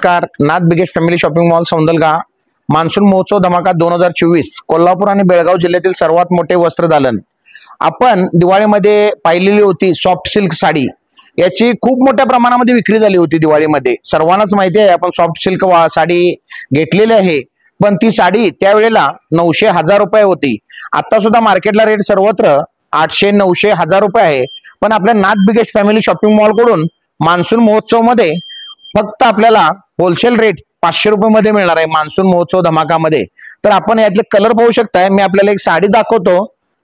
नमस्कार. Nath biggest family shopping mall Soundalga monsoon महोत्सव धमाका 2024 कोल्हापूर आणि बेळगाव जिल्ह्यातील सर्वात मोठे वस्त्रदालन. आपण दिवाळीमध्ये पाहिलेली होती सॉफ्ट सिल्क साडी. याची खूप मोठ्या प्रमाणामध्ये विक्री झाली होती दिवाळीमध्ये. सर्वांनाच माहिती आहे आपण सॉफ्ट सिल्क साडी घेतलेली आहे, पण ती साडी त्यावेळेला 900-1000 रुपये होती. आता सुद्धा मार्केटला रेट सर्वत्र 800-900-1000 रुपये आहे. पण आपल्या नाथ बिगेस्ट फॅमिली शॉपिंग मॉल कडून मान्सून महोत्सव मध्ये फक्त आपल्याला होलसेल रेट 500 रुपये मध्ये मिळणार आहे मान्सून महोत्सव धमाकामध्ये. तर आपण यातले कलर पाहू शकताय. मी आपल्याला एक साडी दाखवतो.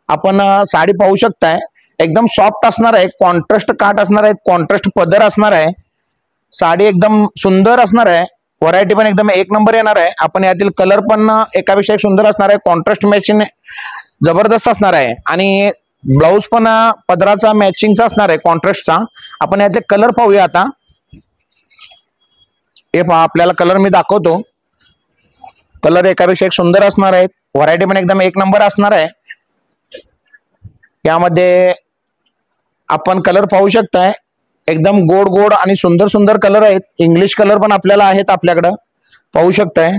आपण साडी पाहू शकताय, एकदम सॉफ्ट असणार आहे, कॉन्ट्रास्ट काट असणार आहे, कॉन्ट्रास्ट पदर असणार आहे. साडी एकदम सुंदर असणार आहे. व्हरायटी पण एकदम एक नंबर येणार आहे. आपण यातील कलर पण एकापेक्षा एक सुंदर असणार आहे. कॉन्ट्रास्ट मॅचिंग जबरदस्त असणार आहे आणि ब्लाउज पण पदराचा मॅचिंगचा असणार आहे कॉन्ट्रास्टचा. आपण यातले कलर पाहूया आता. हे पहा, आपल्याला कलर मी दाखवतो. कलर एकापेक्षा एक सुंदर असणार आहेत. व्हरायटी पण एकदम एक नंबर असणार आहे. यामध्ये आपण कलर पाहू शकताय, एकदम गोड गोड आणि सुंदर सुंदर कलर आहेत. इंग्लिश कलर पण आपल्याला आहेत आपल्याकडे पाहू शकताय.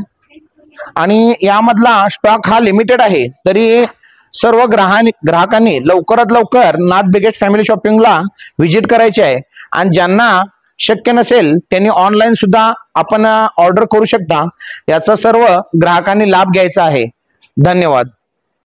आणि यामधला स्टॉक हा लिमिटेड आहे. तरी सर्व ग्राहकांनी लवकरात लवकर नाथ बिगेस्ट फॅमिली शॉपिंगला व्हिजिट करायचे आहे. आणि ज्यांना शक्य नसेल त्यांनी ऑनलाईन सुद्धा आपण ऑर्डर करू शकता. याचा सर्व ग्राहकांनी लाभ घ्यायचा आहे. धन्यवाद.